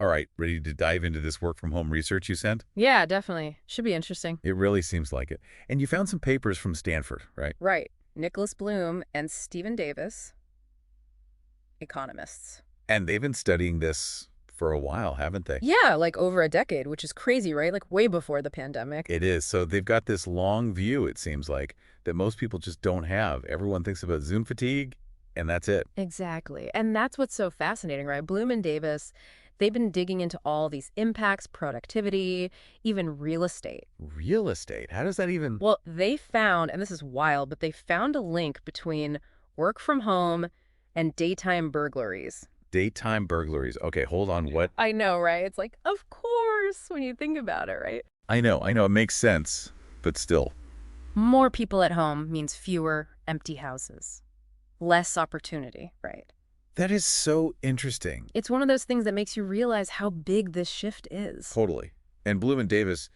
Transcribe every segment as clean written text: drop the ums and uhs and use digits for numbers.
All right, ready to dive into this work-from-home research you sent? Yeah, definitely. Should be interesting. It really seems like it. And you found some papers from Stanford, right? Right. Nicholas Bloom and Stephen Davis, economists. And they've been studying this for a while, haven't they? Yeah, like over a decade, which is crazy, right? Like way before the pandemic. It is. So they've got this long view, it seems like, that most people just don't have. Everyone thinks about Zoom fatigue, and that's it. Exactly. And that's what's so fascinating, right? Bloom and Davis, they've been digging into all these impacts, productivity, even real estate. Real estate? How does that even... Well, they found, and this is wild, but they found a link between work from home and daytime burglaries. Daytime burglaries. Okay, hold on. What? I know, right? It's like, of course, when you think about it, right? I know. It makes sense. But still. More people at home means fewer empty houses, less opportunity, right? That is so interesting. It's one of those things that makes you realize how big this shift is. Totally. And Bloom and Davis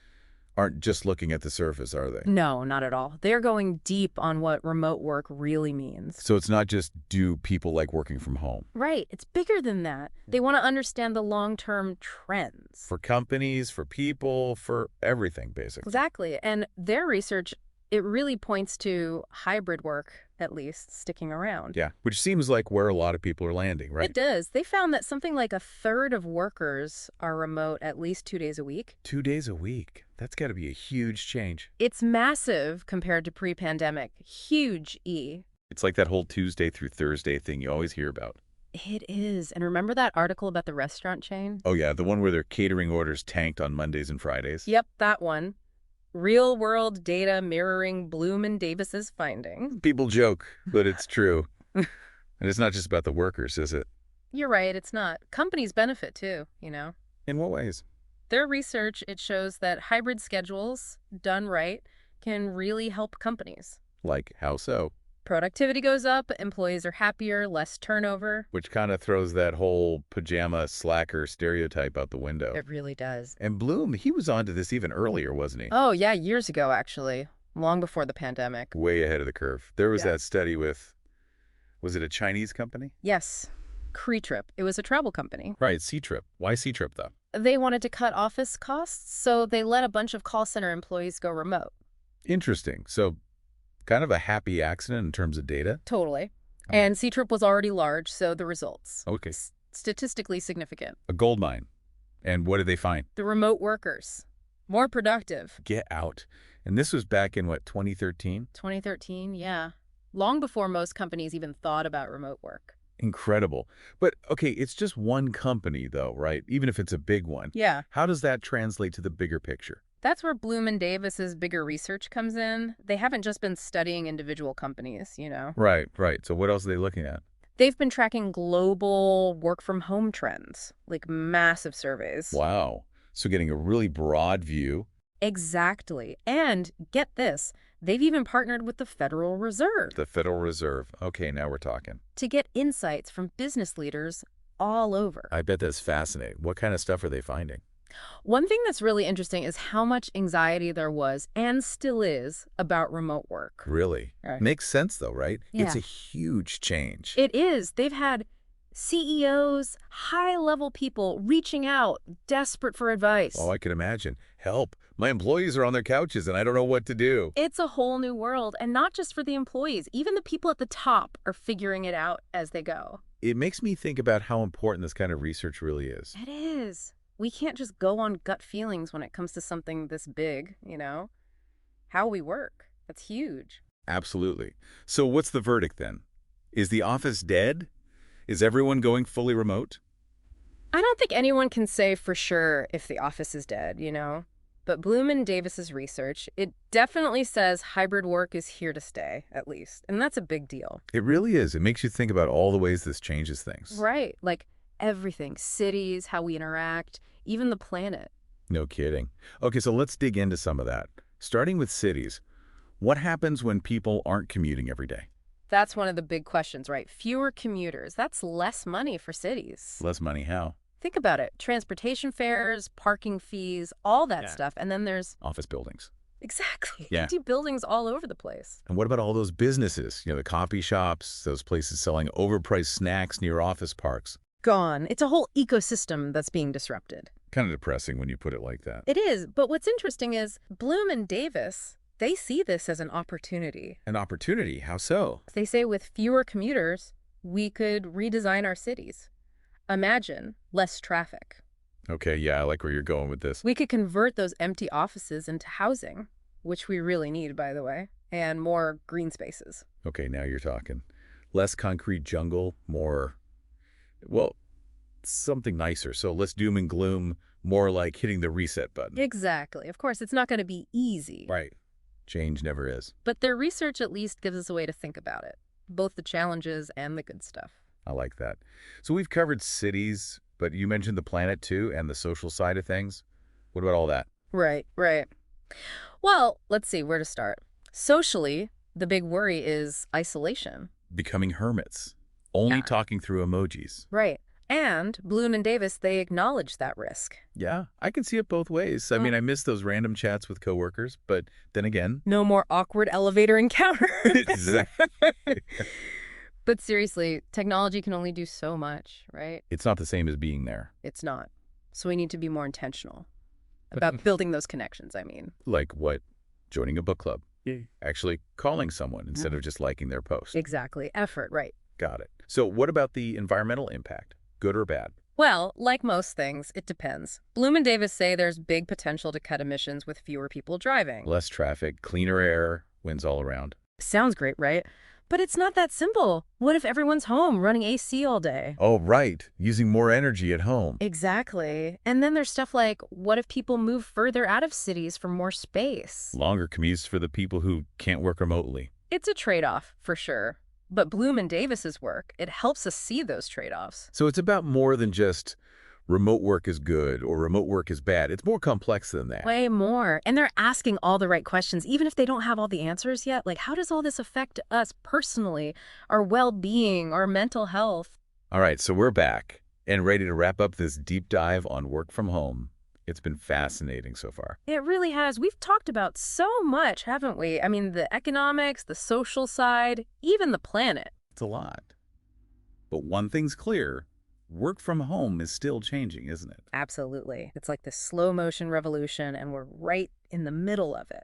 aren't just looking at the surface, are they? No, not at all. They're going deep on what remote work really means. So it's not just do people like working from home? Right. It's bigger than that. They want to understand the long-term trends. For companies, for people, for everything, basically. Exactly. And their research, it really points to hybrid work, at least, sticking around. Yeah, which seems like where a lot of people are landing, right? It does. They found that something like a third of workers are remote at least 2 days a week. 2 days a week. That's got to be a huge change. It's massive compared to pre-pandemic. Huge E. It's like that whole Tuesday through Thursday thing you always hear about. It is. And remember that article about the restaurant chain? Oh, yeah, the one where their catering orders tanked on Mondays and Fridays. Yep, that one. Real-world data mirroring Bloom and Davis's findings. People joke, but it's true. And it's not just about the workers, is it? You're right, it's not. Companies benefit too, you know. In what ways? Their research, it shows that hybrid schedules, done right, can really help companies. Like, how so? Productivity goes up, employees are happier, less turnover. Which kind of throws that whole pajama slacker stereotype out the window. It really does. And Bloom, he was onto this even earlier, wasn't he? Oh, yeah, years ago, actually. Long before the pandemic. Way ahead of the curve. There was Yeah. that study with, was it a Chinese company? Yes. Trip. It was a travel company. Right, C-Trip. Why C-Trip, though? They wanted to cut office costs, so they let a bunch of call center employees go remote. Interesting. So, kind of a happy accident in terms of data? Totally. Oh. And C-Trip was already large, so the results. Okay. Statistically significant. A gold mine. And what did they find? The remote workers. More productive. Get out. And this was back in, what, 2013? 2013, yeah. Long before most companies even thought about remote work. Incredible. But, okay, it's just one company, though, right? Even if it's a big one. Yeah. How does that translate to the bigger picture? That's where Bloom and Davis's bigger research comes in. They haven't just been studying individual companies, you know. Right. So what else are they looking at? They've been tracking global work-from-home trends, like massive surveys. Wow. So getting a really broad view. Exactly. And get this, they've even partnered with the Federal Reserve. The Federal Reserve. Okay, now we're talking. To get insights from business leaders all over. I bet that's fascinating. What kind of stuff are they finding? One thing that's really interesting is how much anxiety there was, and still is, about remote work. Really? Right. Makes sense, though, right? Yeah. It's a huge change. It is. They've had CEOs, high-level people reaching out, desperate for advice. Oh, I can imagine. Help. My employees are on their couches and I don't know what to do. It's a whole new world, and not just for the employees. Even the people at the top are figuring it out as they go. It makes me think about how important this kind of research really is. It is. We can't just go on gut feelings when it comes to something this big, you know? How we work. That's huge. Absolutely. So what's the verdict then? Is the office dead? Is everyone going fully remote? I don't think anyone can say for sure if the office is dead, you know? But Bloom and Davis's research, it definitely says hybrid work is here to stay, at least. And that's a big deal. It really is. It makes you think about all the ways this changes things. Right. Like everything. Cities, how we interact, even the planet. No kidding. Okay, so let's dig into some of that. Starting with cities. What happens when people aren't commuting every day? That's one of the big questions, right? Fewer commuters. That's less money for cities. Less money, how? Think about it. Transportation fares, parking fees, all that stuff. And then there's... Office buildings. Exactly. Yeah. Empty buildings all over the place. And what about all those businesses? The coffee shops, those places selling overpriced snacks near office parks? gone. It's a whole ecosystem that's being disrupted. Kind of depressing when you put it like that. It is, but what's interesting is Bloom and Davis, they see this as an opportunity. An opportunity? How so? They say with fewer commuters, we could redesign our cities. Imagine less traffic. Okay, yeah, I like where you're going with this. We could convert those empty offices into housing, which we really need, by the way, and more green spaces. Okay, now you're talking. Less concrete jungle, more, well, something nicer. So less doom and gloom, more like hitting the reset button. Exactly. Of course, it's not going to be easy. Right. Change never is. But their research at least gives us a way to think about it, both the challenges and the good stuff. I like that. So we've covered cities, but you mentioned the planet too and the social side of things. What about all that? Right, right. Well, let's see where to start. Socially, the big worry is isolation. Becoming hermits, only Yeah. talking through emojis. Right. And Bloom and Davis, they acknowledge that risk. Yeah, I can see it both ways. I mean, I miss those random chats with coworkers, but then again, No more awkward elevator encounters. exactly. But seriously, technology can only do so much, right? It's not the same as being there. It's not. So we need to be more intentional about building those connections, I mean. Like what? Joining a book club. Yeah. Actually calling someone instead of just liking their post. Exactly. Effort, right. Got it. So what about the environmental impact? Good or bad? Well, like most things, it depends. Bloom and Davis say there's big potential to cut emissions with fewer people driving. Less traffic, cleaner air, wins all around. Sounds great, right? But it's not that simple. What if everyone's home running AC all day? Oh, right. Using more energy at home. Exactly. And then there's stuff like, what if people move further out of cities for more space? Longer commutes for the people who can't work remotely. It's a trade-off, for sure. But Bloom and Davis's work, it helps us see those trade-offs. So it's about more than just remote work is good or remote work is bad. It's more complex than that. Way more. And they're asking all the right questions, even if they don't have all the answers yet. Like, how does all this affect us personally, our well-being, our mental health? All right, so we're back and ready to wrap up this deep dive on work from home. It's been fascinating so far. It really has. We've talked about so much, haven't we? I mean, the economics, the social side, even the planet. It's a lot. But one thing's clear. Work from home is still changing, isn't it? Absolutely. It's like this slow motion revolution, and we're right in the middle of it.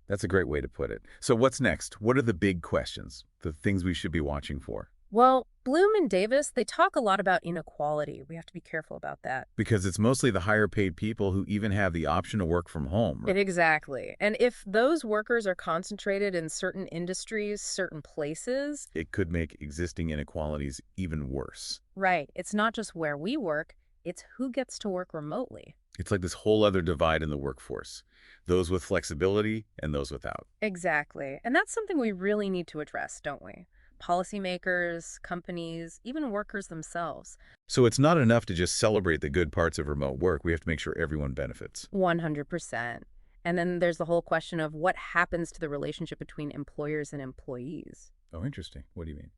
That's a great way to put it. So what's next? What are the big questions, the things we should be watching for? Well, Bloom and Davis, they talk a lot about inequality. We have to be careful about that. Because it's mostly the higher paid people who even have the option to work from home. Right? Exactly. And if those workers are concentrated in certain industries, certain places, It could make existing inequalities even worse. right, it's not just where we work, it's who gets to work remotely. It's like this whole other divide in the workforce. Those with flexibility and those without. Exactly. And that's something we really need to address, don't we? Policymakers, companies, even workers themselves. So it's not enough to just celebrate the good parts of remote work. We have to make sure everyone benefits. 100%. And then there's the whole question of what happens to the relationship between employers and employees. Oh, interesting. What do you mean?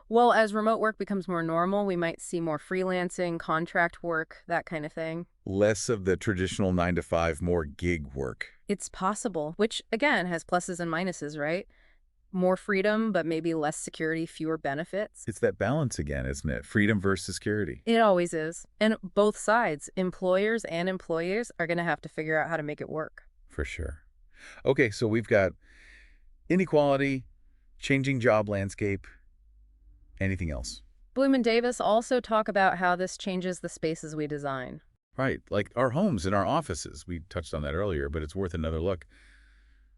Well, as remote work becomes more normal, we might see more freelancing, contract work, that kind of thing. Less of the traditional 9 to 5, more gig work. It's possible, which again has pluses and minuses, right? More freedom, but maybe less security, fewer benefits. It's that balance again, isn't it? Freedom versus security. It always is. And both sides, employers and employees, are going to have to figure out how to make it work. For sure. Okay, so we've got inequality, changing job landscape. Anything else? Bloom and Davis also talk about how this changes the spaces we design. Right, like our homes and our offices. We touched on that earlier, but it's worth another look.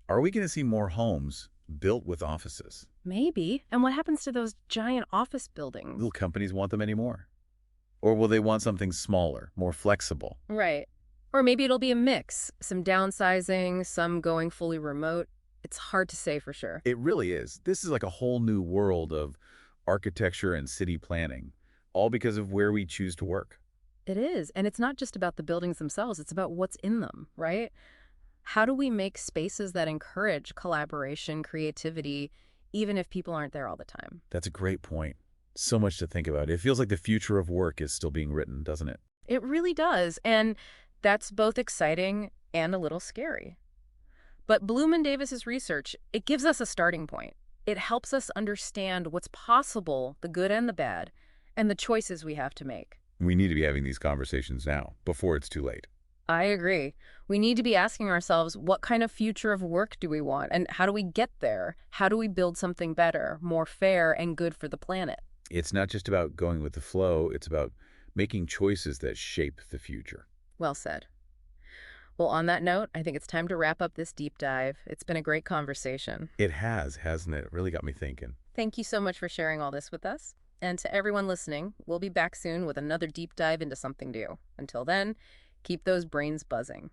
Are we going to see more homes built with offices? Maybe. And what happens to those giant office buildings? Will companies want them anymore? Or will they want something smaller, more flexible? Right. Or maybe it'll be a mix. Some downsizing, some going fully remote. It's hard to say for sure. It really is. This is like a whole new world of architecture and city planning, all because of where we choose to work. It is. And it's not just about the buildings themselves. It's about what's in them, right? How do we make spaces that encourage collaboration, creativity, even if people aren't there all the time? That's a great point. So much to think about. It feels like the future of work is still being written, doesn't it? It really does. And that's both exciting and a little scary. But Bloom and Davis's research, it gives us a starting point. It helps us understand what's possible, the good and the bad, and the choices we have to make. We need to be having these conversations now, before it's too late. I agree. We need to be asking ourselves, what kind of future of work do we want? And how do we get there? How do we build something better, more fair, and good for the planet? It's not just about going with the flow, it's about making choices that shape the future. Well said. Well, on that note, I think it's time to wrap up this deep dive. It's been a great conversation. It has, hasn't it? It really got me thinking. Thank you so much for sharing all this with us. And to everyone listening, we'll be back soon with another deep dive into something new. Until then, keep those brains buzzing.